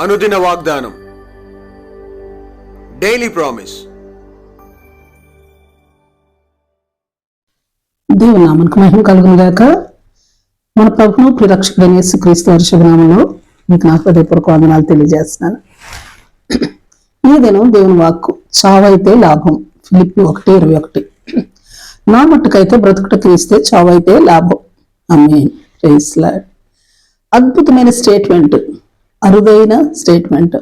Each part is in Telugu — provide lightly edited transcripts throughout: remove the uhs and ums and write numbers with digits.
అనుదిన వాగ్దానం, డైలీ ప్రామిస్. దేవుని నామమునకు మహిమ కలుగును గాక. మన ప్రభువును ప్రియరక్షకుడైన యేసుక్రీస్తు వారి శుభనామములో మీకు నా హృదయపూర్వక వందనాలు తెలియజేస్తున్నాను. ఈ దినం దేవుని వాక్కు, చావైతే లాభం. ఫిలిప్పి 1:21. నా మట్టుకైతే బ్రతుకుట క్రీస్తే, చావైతే లాభం. ఆమేన్. Praise Lord. అద్భుతమైన స్టేట్మెంట్, అరుదైన స్టేట్మెంట్,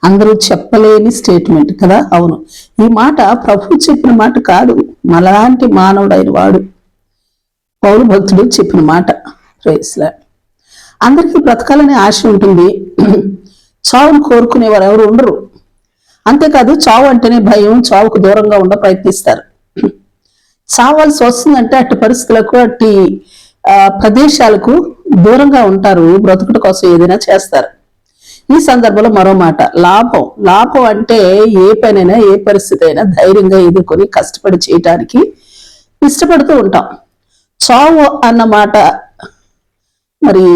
అందరూ చెప్పలేని స్టేట్మెంట్ కదా. అవును, ఈ మాట ప్రభువు చెప్పిన మాట కాదు, మనలాంటి మానవుడైన వాడు పౌలు భక్తుడు చెప్పిన మాట. Praise Lord. అందరికీ బ్రతకాలనే ఆశ ఉంటుంది, చావును కోరుకునేవారు ఎవరు ఉండరు. అంతేకాదు, చావు అంటేనే భయం, చావుకు దూరంగా ఉండ ప్రయత్నిస్తారు. చావాల్సి వస్తుందంటే అట్టి పరిస్థితులకు, అట్టి ప్రదేశాలకు దూరంగా ఉంటారు, బ్రతుకుట కోసం ఏదైనా చేస్తారు. ఈ సందర్భంలో మరో మాట, లాభం. లాభం అంటే ఏ పనైనా, ఏ పరిస్థితి అయినా ధైర్యంగా ఎదుర్కొని కష్టపడి చేయటానికి ఇష్టపడుతూ ఉంటాం. చావు అన్న మాట మరి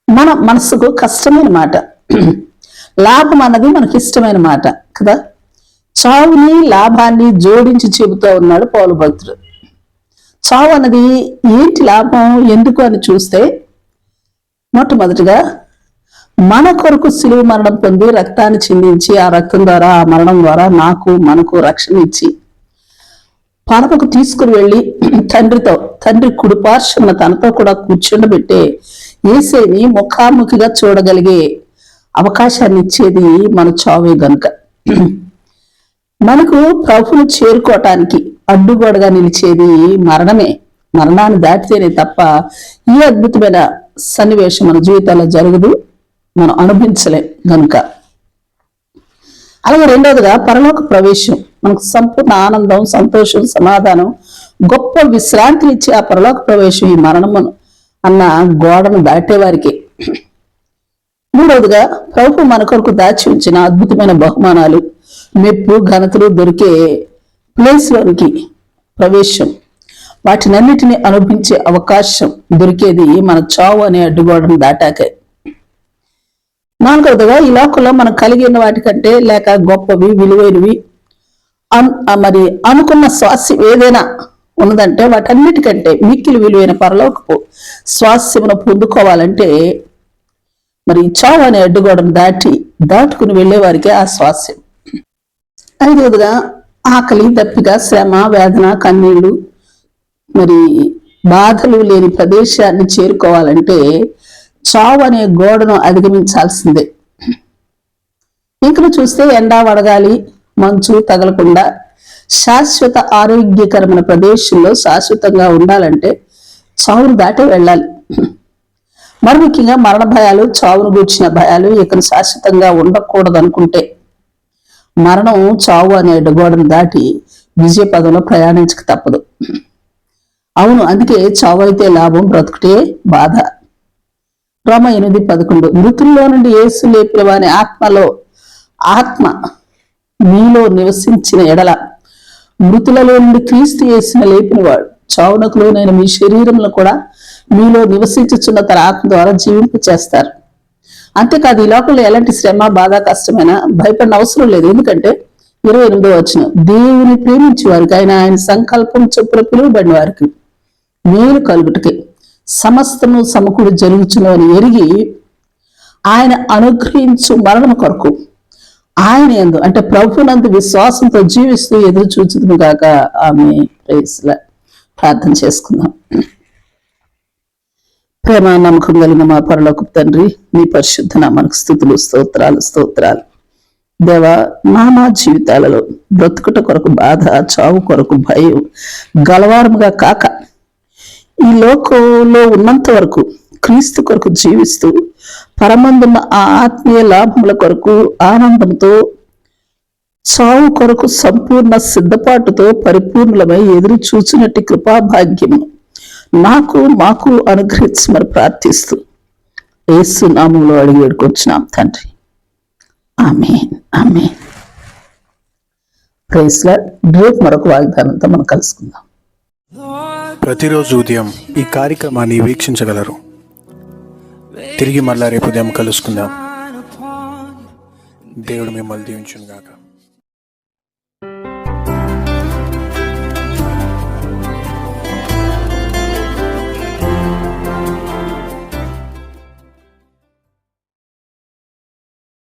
మన మనసుకు కష్టమైన మాట, లాభం అన్నది మనకి ఇష్టమైన మాట కదా. చావుని లాభాన్ని జోడించి చెబుతూ ఉన్నాడు పౌలు భక్తుడు. చావు అన్నది ఏంటి, లాభం ఎందుకు అని చూస్తే, మొట్టమొదటిగా మన కొరకు సిలువ మరణం పొంది రక్తాన్ని చిందించి, ఆ రక్తం ద్వారా, ఆ మరణం ద్వారా మనకు రక్షణ ఇచ్చి పరమకు తీసుకుని వెళ్ళి తండ్రి కుడిపార్శ్వన తనతో కూడా కూర్చుండబెట్టే యేసేని ముఖాముఖిగా చూడగలిగే అవకాశాన్ని ఇచ్చేది మన చావే గనుక. మనకు ప్రభువును చేరుకోవటానికి అడ్డుగోడగా నిలిచేది మరణమే. మరణాన్ని దాటితేనే తప్ప ఈ అద్భుతమైన సన్నివేశం మన జీవితాల్లో జరగదు, మనం అనుభవించలేం గనుక. అలాగే రెండవదిగా పరలోక ప్రవేశం. మనకు సంపూర్ణ ఆనందం, సంతోషం, సమాధానం, గొప్ప విశ్రాంతినిచ్చే ఆ పరలోక ప్రవేశం ఈ మరణము అన్న గోడను దాటేవారికి. మూడవదిగా ప్రభు మన కొరకు దాచి ఉంచిన అద్భుతమైన బహుమానాలు, మెప్పు, ఘనతలు దొరికే ప్లేస్లోనికి ప్రవేశం, వాటినన్నిటిని అనుభవించే అవకాశం దొరికేది మన చావు అనే అడ్డుగోడను దాటాకే. నాలుగవదిగా ఈ లోకంలో మనం కలిగిన వాటికంటే లేక గొప్పవి, విలువైనవి, మరి అనుకున్న స్వాస్యం ఏదైనా ఉన్నదంటే వాటన్నిటికంటే మిక్కిలి విలువైన పరలోకపు స్వాస్యమును పొందుకోవాలంటే మరి చావు అనే అడ్డుగోడను దాటుకుని వెళ్ళే వారికి ఆ స్వాస్యం. ఐదవదిగా ఆకలి, దప్పిక, శ్రమ, వేదన, కన్నీళ్లు, మరి బాధలు లేని ప్రదేశాన్ని చేరుకోవాలంటే చావు అనే గోడను అధిగమించాల్సిందే. ఇక్కడ చూస్తే ఎండ, వడగాలి, మంచు తగలకుండా శాశ్వత ఆరోగ్యకరమైన ప్రదేశంలో శాశ్వతంగా ఉండాలంటే చావును దాటే వెళ్ళాలి. మరి ముఖ్యంగా మరణ భయాలు, చావును గూర్చిన భయాలు ఇక శాశ్వతంగా ఉండకూడదు అనుకుంటే మరణం, చావు అనే అడ్డుగోడను దాటి విజయ పదంలో ప్రయాణించక తప్పదు. అవును, అందుకే చావు అయితే లాభం, బ్రతుకుటే బాధ. రోమా 8:11. మృతుల్లో నుండి యేసు లేపిన వాని ఆత్మ మీలో నివసించిన ఎడల, మృతులలో నుండి క్రీస్తు యేసున లేపినవాడు చావునకు లోనైన మీ శరీరంలో కూడా మీలో నివసించుచున్న తన ఆత్మ ద్వారా జీవింపు చేస్తారు. అంతేకాదు, ఈ లోకంలో ఎలాంటి శ్రమ, బాధ, కష్టమైనా భయపడిన అవసరం లేదు. ఎందుకంటే 28వ వచనం, దేవుని ప్రేమించే వారికి, ఆయన సంకల్పం చొప్పున పిలువబడిన వారికి మేలు కలుగుటకే సమస్తము సమకూడి జరుగుచున్నవని ఎరిగి ఆయన అనుగ్రహించు మరణం కొరకు ఆయన యందు, అంటే ప్రభునందు విశ్వాసంతో జీవిస్తూ ఎదురు చూచుదుము గాక. ఆమేన్. Praise Lord. ప్రార్థన చేసుకుందాం. ప్రేమ నమ్మకం కలిగిన మా పరలోకపు తండ్రి, నీ పరిశుద్ధ నామానికి స్తుతులు, స్తోత్రాలు. దేవా, మా జీవితాలలో బ్రతుకుట కొరకు బాధ, చావు కొరకు భయం గలవారముగా కాక, ఈ లోకంలో ఉన్నంత వరకు క్రీస్తు కొరకు జీవిస్తూ పరమందున్న ఆ ఆత్మీయ లాభముల కొరకు ఆనందంతో, చావు కొరకు సంపూర్ణ సిద్ధపాటుతో పరిపూర్ణమై ఎదురు చూచినట్టు కృపాభాగ్యము మాకు అనుగ్రహించమని ప్రార్థిస్తూ యేసు నామములో అడిగి వేడుకొచ్చున్నాం తండ్రి. ఆమేన్. ఆమేన్. Praise Lord. రేపు మరొక వాగ్దానంతో మనం కలుసుకుందాం. ప్రతిరోజు ఉదయం ఈ కార్యక్రమాన్ని వీక్షించగలరు. తిరిగి మళ్ళా రేపు ఉదయం కలుసుకుందాం. దేవుడు మిమ్మల్ని దీవించును గాక.